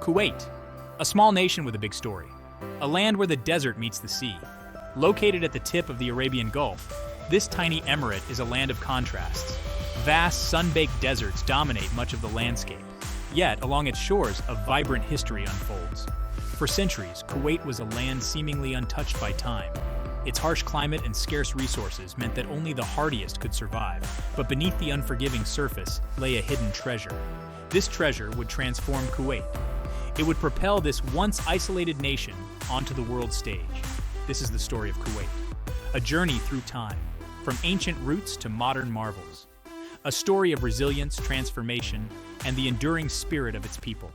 Kuwait, a small nation with a big story. A land where the desert meets the sea. Located at the tip of the Arabian Gulf, this tiny emirate is a land of contrasts. Vast, sun-baked deserts dominate much of the landscape. Yet, along its shores, a vibrant history unfolds. For centuries, Kuwait was a land seemingly untouched by time. Its harsh climate and scarce resources meant that only the hardiest could survive, but beneath the unforgiving surface lay a hidden treasure. This treasure would transform Kuwait. It would propel this once isolated nation onto the world stage. This is the story of Kuwait, a journey through time, from ancient roots to modern marvels. A story of resilience, transformation, and the enduring spirit of its people.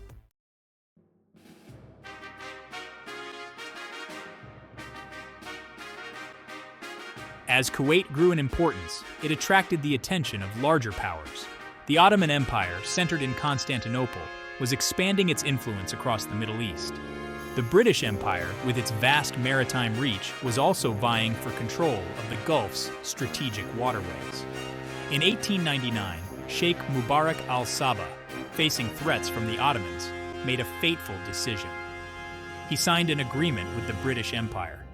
As Kuwait grew in importance, it attracted the attention of larger powers. The Ottoman Empire, centered in Constantinople, was expanding its influence across the Middle East. The British Empire, with its vast maritime reach, was also vying for control of the Gulf's strategic waterways. In 1899, Sheikh Mubarak al-Sabah, facing threats from the Ottomans, made a fateful decision. He signed an agreement with the British Empire.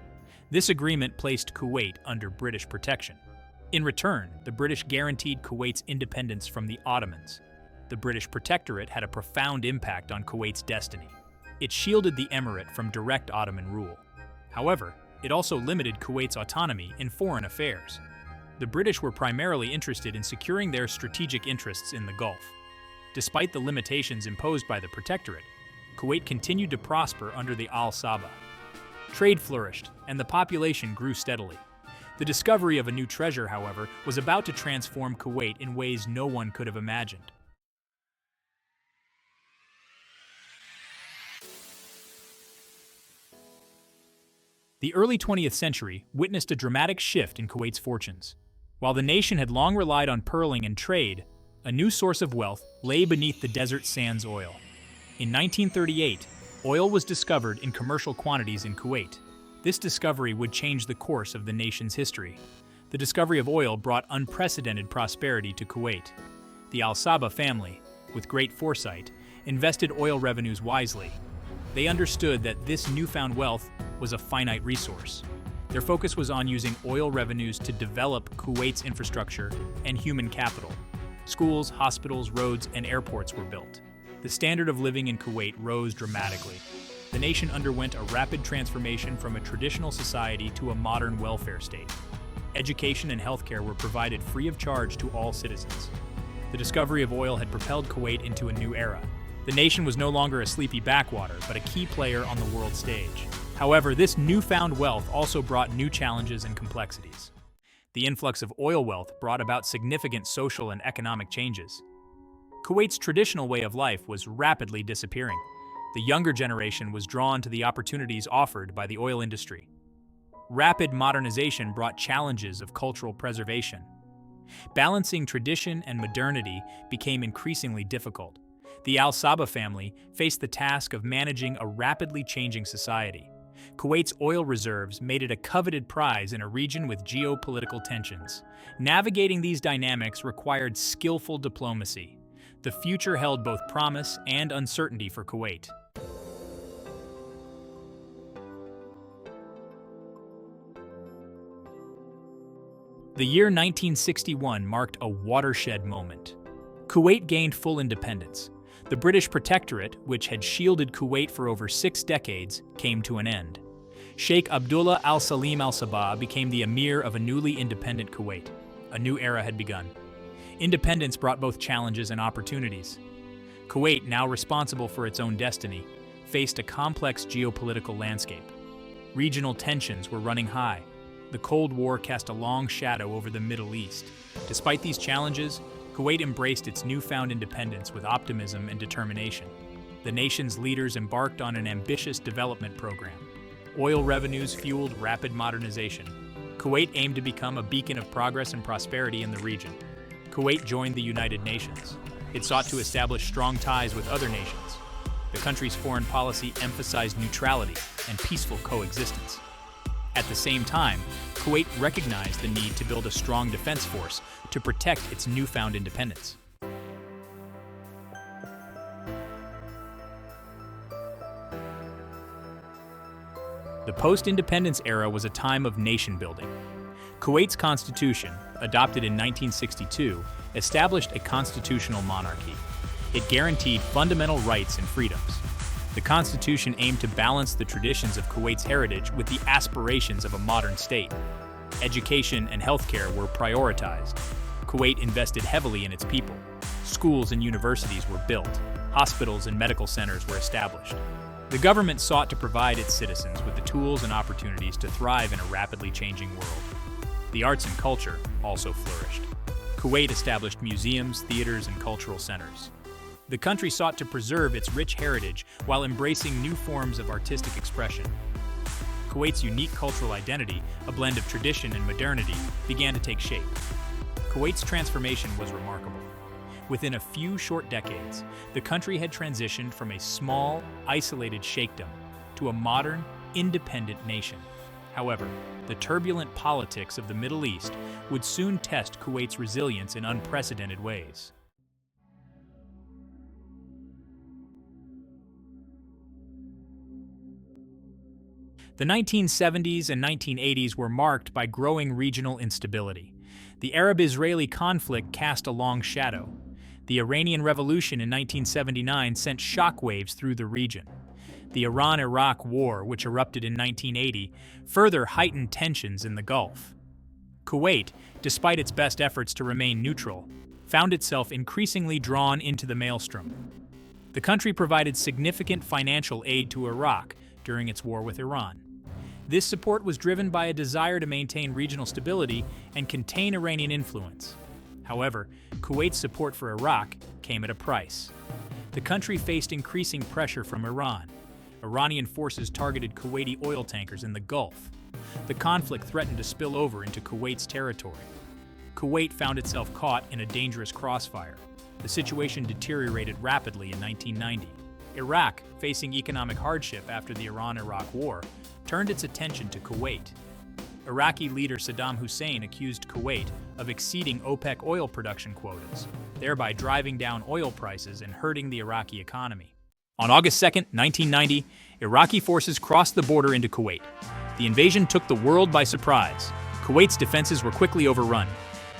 This agreement placed Kuwait under British protection. In return, the British guaranteed Kuwait's independence from the Ottomans. The British protectorate had a profound impact on Kuwait's destiny. It shielded the emirate from direct Ottoman rule. However, it also limited Kuwait's autonomy in foreign affairs. The British were primarily interested in securing their strategic interests in the Gulf. Despite the limitations imposed by the protectorate, Kuwait continued to prosper under the al-Sabah. Trade flourished, and the population grew steadily. The discovery of a new treasure, however, was about to transform Kuwait in ways no one could have imagined. The early 20th century witnessed a dramatic shift in Kuwait's fortunes. While the nation had long relied on pearling and trade, a new source of wealth lay beneath the desert sands: oil. In 1938, oil was discovered in commercial quantities in Kuwait. This discovery would change the course of the nation's history. The discovery of oil brought unprecedented prosperity to Kuwait. The al-Sabah family, with great foresight, invested oil revenues wisely. They understood that this newfound wealth was a finite resource. Their focus was on using oil revenues to develop Kuwait's infrastructure and human capital. Schools, hospitals, roads, and airports were built. The standard of living in Kuwait rose dramatically. The nation underwent a rapid transformation from a traditional society to a modern welfare state. Education and healthcare were provided free of charge to all citizens. The discovery of oil had propelled Kuwait into a new era. The nation was no longer a sleepy backwater, but a key player on the world stage. However, this newfound wealth also brought new challenges and complexities. The influx of oil wealth brought about significant social and economic changes. Kuwait's traditional way of life was rapidly disappearing. The younger generation was drawn to the opportunities offered by the oil industry. Rapid modernization brought challenges of cultural preservation. Balancing tradition and modernity became increasingly difficult. The al-Sabah family faced the task of managing a rapidly changing society. Kuwait's oil reserves made it a coveted prize in a region with geopolitical tensions. Navigating these dynamics required skillful diplomacy. The future held both promise and uncertainty for Kuwait. The year 1961 marked a watershed moment. Kuwait gained full independence. The British protectorate, which had shielded Kuwait for over 6 decades, came to an end. Sheikh Abdullah al-Salim al-Sabah became the emir of a newly independent Kuwait. A new era had begun. Independence brought both challenges and opportunities. Kuwait, now responsible for its own destiny, faced a complex geopolitical landscape. Regional tensions were running high. The Cold War cast a long shadow over the Middle East. Despite these challenges, Kuwait embraced its newfound independence with optimism and determination. The nation's leaders embarked on an ambitious development program. Oil revenues fueled rapid modernization. Kuwait aimed to become a beacon of progress and prosperity in the region. Kuwait joined the United Nations. It sought to establish strong ties with other nations. The country's foreign policy emphasized neutrality and peaceful coexistence. At the same time, Kuwait recognized the need to build a strong defense force to protect its newfound independence. The post-independence era was a time of nation-building. Kuwait's constitution, adopted in 1962, established a constitutional monarchy. It guaranteed fundamental rights and freedoms. The constitution aimed to balance the traditions of Kuwait's heritage with the aspirations of a modern state. Education and healthcare were prioritized. Kuwait invested heavily in its people. Schools and universities were built. Hospitals and medical centers were established. The government sought to provide its citizens with the tools and opportunities to thrive in a rapidly changing world. The arts and culture also flourished. Kuwait established museums, theaters, and cultural centers. The country sought to preserve its rich heritage while embracing new forms of artistic expression. Kuwait's unique cultural identity, a blend of tradition and modernity, began to take shape. Kuwait's transformation was remarkable. Within a few short decades, the country had transitioned from a small, isolated sheikhdom to a modern, independent nation. However, the turbulent politics of the Middle East would soon test Kuwait's resilience in unprecedented ways. The 1970s and 1980s were marked by growing regional instability. The Arab-Israeli conflict cast a long shadow. The Iranian Revolution in 1979 sent shockwaves through the region. The Iran-Iraq War, which erupted in 1980, further heightened tensions in the Gulf. Kuwait, despite its best efforts to remain neutral, found itself increasingly drawn into the maelstrom. The country provided significant financial aid to Iraq during its war with Iran. This support was driven by a desire to maintain regional stability and contain Iranian influence. However, Kuwait's support for Iraq came at a price. The country faced increasing pressure from Iran. Iranian forces targeted Kuwaiti oil tankers in the Gulf. The conflict threatened to spill over into Kuwait's territory. Kuwait found itself caught in a dangerous crossfire. The situation deteriorated rapidly in 1990. Iraq, facing economic hardship after the Iran-Iraq War, turned its attention to Kuwait. Iraqi leader Saddam Hussein accused Kuwait of exceeding OPEC oil production quotas, thereby driving down oil prices and hurting the Iraqi economy. On August 2, 1990, Iraqi forces crossed the border into Kuwait. The invasion took the world by surprise. Kuwait's defenses were quickly overrun.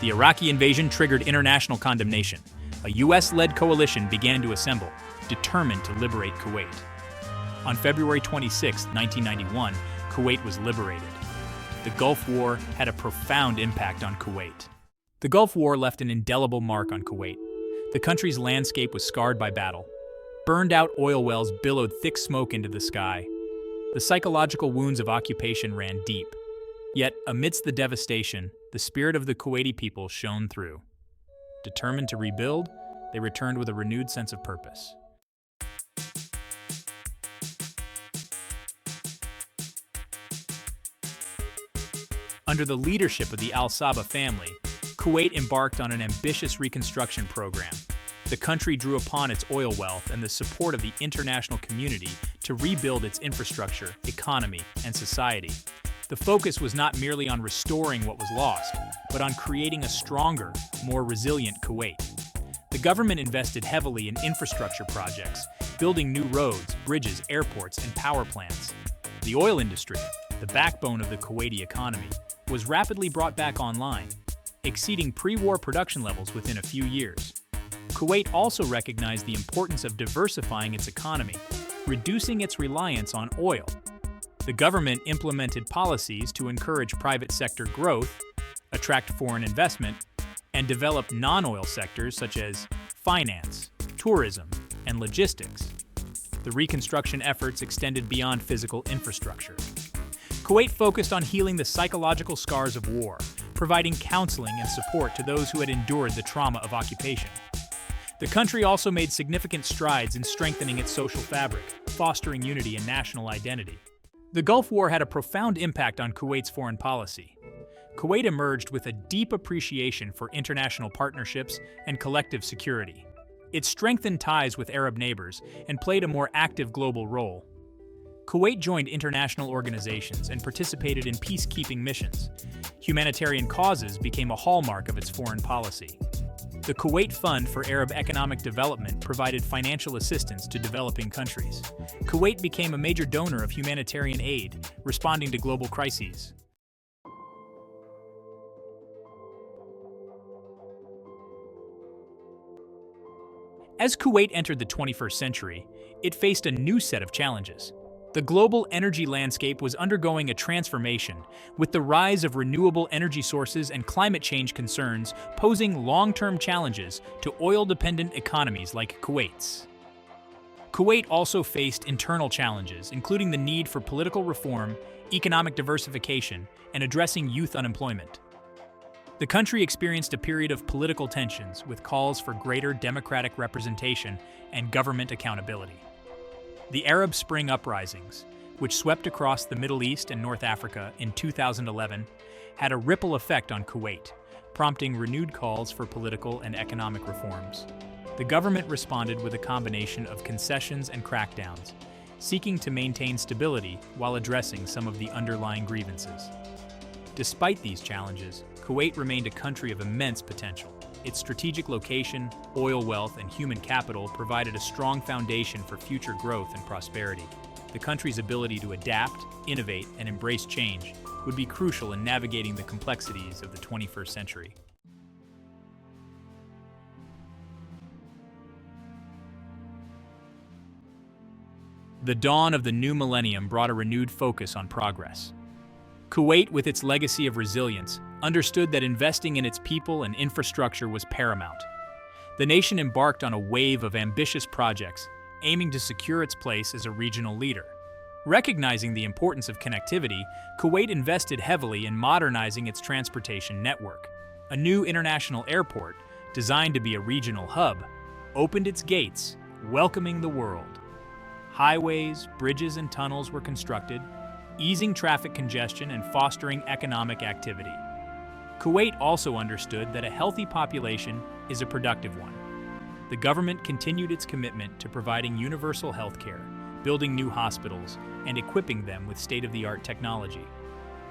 The Iraqi invasion triggered international condemnation. A U.S.-led coalition began to assemble, determined to liberate Kuwait. On February 26, 1991, Kuwait was liberated. The Gulf War had a profound impact on Kuwait. The Gulf War left an indelible mark on Kuwait. The country's landscape was scarred by battle. Burned-out oil wells billowed thick smoke into the sky. The psychological wounds of occupation ran deep. Yet, amidst the devastation, the spirit of the Kuwaiti people shone through. Determined to rebuild, they returned with a renewed sense of purpose. Under the leadership of the Al Sabah family, Kuwait embarked on an ambitious reconstruction program. The country drew upon its oil wealth and the support of the international community to rebuild its infrastructure, economy, and society. The focus was not merely on restoring what was lost, but on creating a stronger, more resilient Kuwait. The government invested heavily in infrastructure projects, building new roads, bridges, airports, and power plants. The oil industry, the backbone of the Kuwaiti economy, was rapidly brought back online, exceeding pre-war production levels within a few years. Kuwait also recognized the importance of diversifying its economy, reducing its reliance on oil. The government implemented policies to encourage private sector growth, attract foreign investment, and develop non-oil sectors such as finance, tourism, and logistics. The reconstruction efforts extended beyond physical infrastructure. Kuwait focused on healing the psychological scars of war, providing counseling and support to those who had endured the trauma of occupation. The country also made significant strides in strengthening its social fabric, fostering unity and national identity. The Gulf War had a profound impact on Kuwait's foreign policy. Kuwait emerged with a deep appreciation for international partnerships and collective security. It strengthened ties with Arab neighbors and played a more active global role. Kuwait joined international organizations and participated in peacekeeping missions. Humanitarian causes became a hallmark of its foreign policy. The Kuwait Fund for Arab Economic Development provided financial assistance to developing countries. Kuwait became a major donor of humanitarian aid, responding to global crises. As Kuwait entered the 21st century, it faced a new set of challenges. The global energy landscape was undergoing a transformation, with the rise of renewable energy sources and climate change concerns posing long-term challenges to oil-dependent economies like Kuwait's. Kuwait also faced internal challenges, including the need for political reform, economic diversification, and addressing youth unemployment. The country experienced a period of political tensions, with calls for greater democratic representation and government accountability. The Arab Spring uprisings, which swept across the Middle East and North Africa in 2011, had a ripple effect on Kuwait, prompting renewed calls for political and economic reforms. The government responded with a combination of concessions and crackdowns, seeking to maintain stability while addressing some of the underlying grievances. Despite these challenges, Kuwait remained a country of immense potential. Its strategic location, oil wealth, and human capital provided a strong foundation for future growth and prosperity. The country's ability to adapt, innovate, and embrace change would be crucial in navigating the complexities of the 21st century. The dawn of the new millennium brought a renewed focus on progress. Kuwait, with its legacy of resilience, understood that investing in its people and infrastructure was paramount. The nation embarked on a wave of ambitious projects, aiming to secure its place as a regional leader. Recognizing the importance of connectivity, Kuwait invested heavily in modernizing its transportation network. A new international airport, designed to be a regional hub, opened its gates, welcoming the world. Highways, bridges, and tunnels were constructed, easing traffic congestion and fostering economic activity. Kuwait also understood that a healthy population is a productive one. The government continued its commitment to providing universal health care, building new hospitals, and equipping them with state-of-the-art technology.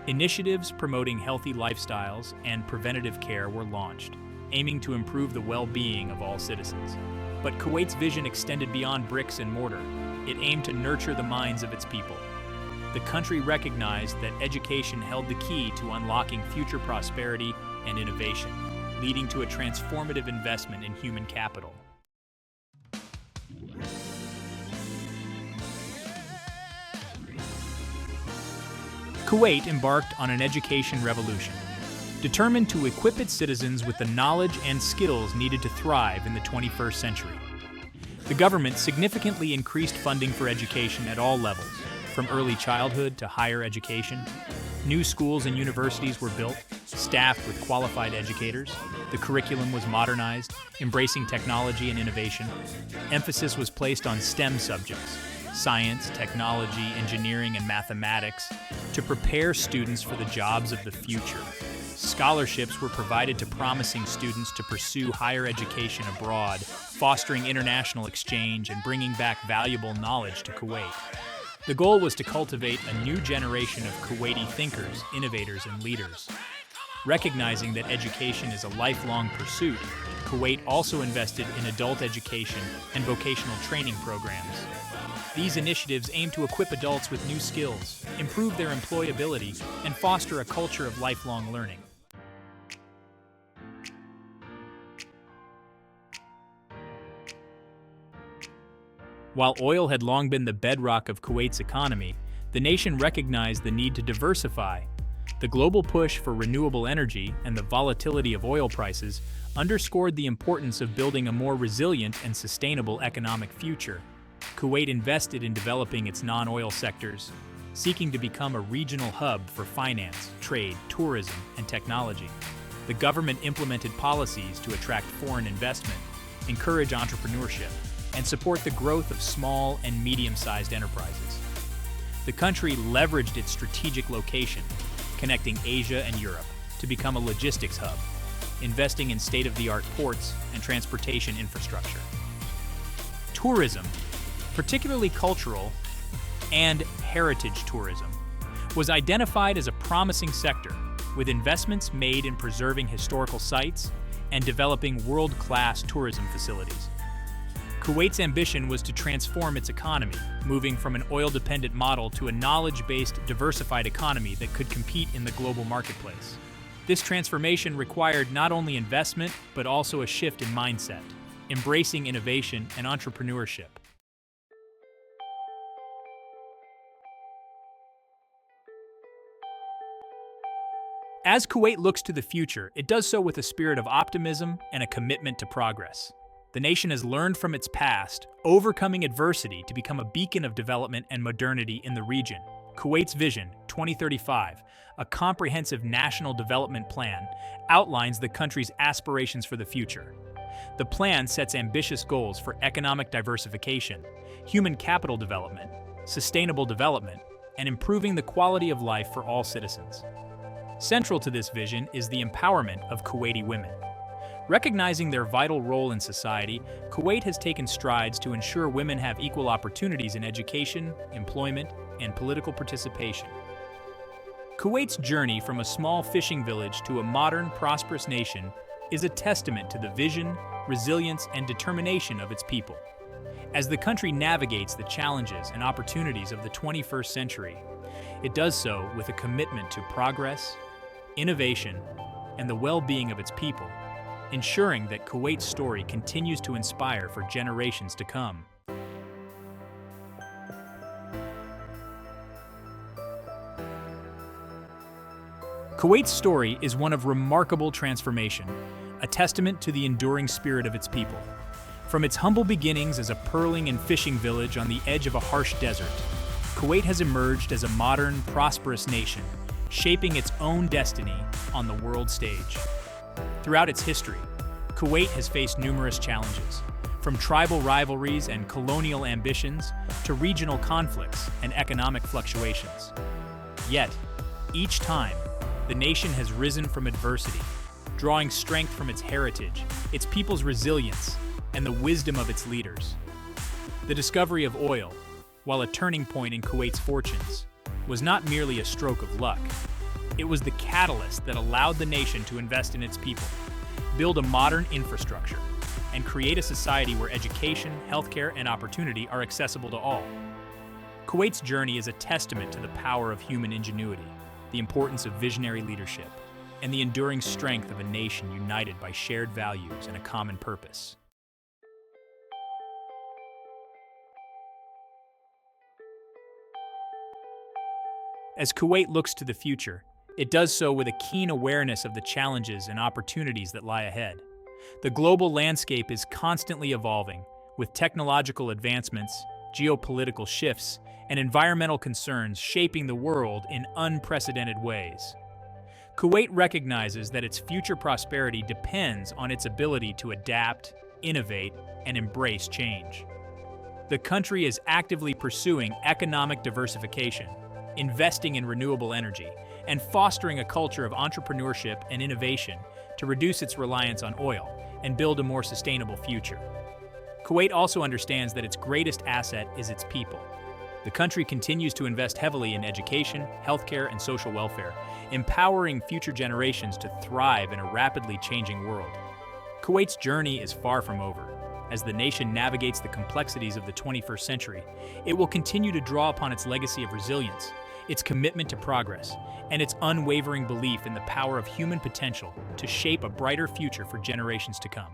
Initiatives promoting healthy lifestyles and preventative care were launched, aiming to improve the well-being of all citizens. But Kuwait's vision extended beyond bricks and mortar. It aimed to nurture the minds of its people. The country recognized that education held the key to unlocking future prosperity and innovation, leading to a transformative investment in human capital. Kuwait embarked on an education revolution, determined to equip its citizens with the knowledge and skills needed to thrive in the 21st century. The government significantly increased funding for education at all levels, from early childhood to higher education. New schools and universities were built, staffed with qualified educators. The curriculum was modernized, embracing technology and innovation. Emphasis was placed on STEM subjects, science, technology, engineering, and mathematics, to prepare students for the jobs of the future. Scholarships were provided to promising students to pursue higher education abroad, fostering international exchange and bringing back valuable knowledge to Kuwait. The goal was to cultivate a new generation of Kuwaiti thinkers, innovators, and leaders. Recognizing that education is a lifelong pursuit, Kuwait also invested in adult education and vocational training programs. These initiatives aim to equip adults with new skills, improve their employability, and foster a culture of lifelong learning. While oil had long been the bedrock of Kuwait's economy, the nation recognized the need to diversify. The global push for renewable energy and the volatility of oil prices underscored the importance of building a more resilient and sustainable economic future. Kuwait invested in developing its non-oil sectors, seeking to become a regional hub for finance, trade, tourism, and technology. The government implemented policies to attract foreign investment, encourage entrepreneurship, and support the growth of small and medium-sized enterprises. The country leveraged its strategic location, connecting Asia and Europe, to become a logistics hub, investing in state-of-the-art ports and transportation infrastructure. Tourism, particularly cultural and heritage tourism, was identified as a promising sector, with investments made in preserving historical sites, and developing world-class tourism facilities. Kuwait's ambition was to transform its economy, moving from an oil-dependent model to a knowledge-based, diversified economy that could compete in the global marketplace. This transformation required not only investment, but also a shift in mindset, embracing innovation and entrepreneurship. As Kuwait looks to the future, it does so with a spirit of optimism and a commitment to progress. The nation has learned from its past, overcoming adversity to become a beacon of development and modernity in the region. Kuwait's Vision 2035, a comprehensive national development plan, outlines the country's aspirations for the future. The plan sets ambitious goals for economic diversification, human capital development, sustainable development, and improving the quality of life for all citizens. Central to this vision is the empowerment of Kuwaiti women. Recognizing their vital role in society, Kuwait has taken strides to ensure women have equal opportunities in education, employment, and political participation. Kuwait's journey from a small fishing village to a modern, prosperous nation is a testament to the vision, resilience, and determination of its people. As the country navigates the challenges and opportunities of the 21st century, it does so with a commitment to progress, innovation, and the well-being of its people, ensuring that Kuwait's story continues to inspire for generations to come. Kuwait's story is one of remarkable transformation, a testament to the enduring spirit of its people. From its humble beginnings as a pearling and fishing village on the edge of a harsh desert, Kuwait has emerged as a modern, prosperous nation, shaping its own destiny on the world stage. Throughout its history, Kuwait has faced numerous challenges, from tribal rivalries and colonial ambitions to regional conflicts and economic fluctuations. Yet, each time, the nation has risen from adversity, drawing strength from its heritage, its people's resilience, and the wisdom of its leaders. The discovery of oil, while a turning point in Kuwait's fortunes, was not merely a stroke of luck. It was the catalyst that allowed the nation to invest in its people, build a modern infrastructure, and create a society where education, healthcare, and opportunity are accessible to all. Kuwait's journey is a testament to the power of human ingenuity, the importance of visionary leadership, and the enduring strength of a nation united by shared values and a common purpose. As Kuwait looks to the future, it does so with a keen awareness of the challenges and opportunities that lie ahead. The global landscape is constantly evolving, with technological advancements, geopolitical shifts, and environmental concerns shaping the world in unprecedented ways. Kuwait recognizes that its future prosperity depends on its ability to adapt, innovate, and embrace change. The country is actively pursuing economic diversification, investing in renewable energy, and fostering a culture of entrepreneurship and innovation to reduce its reliance on oil and build a more sustainable future. Kuwait also understands that its greatest asset is its people. The country continues to invest heavily in education, healthcare, and social welfare, empowering future generations to thrive in a rapidly changing world. Kuwait's journey is far from over. As the nation navigates the complexities of the 21st century, it will continue to draw upon its legacy of resilience, its commitment to progress, and its unwavering belief in the power of human potential to shape a brighter future for generations to come.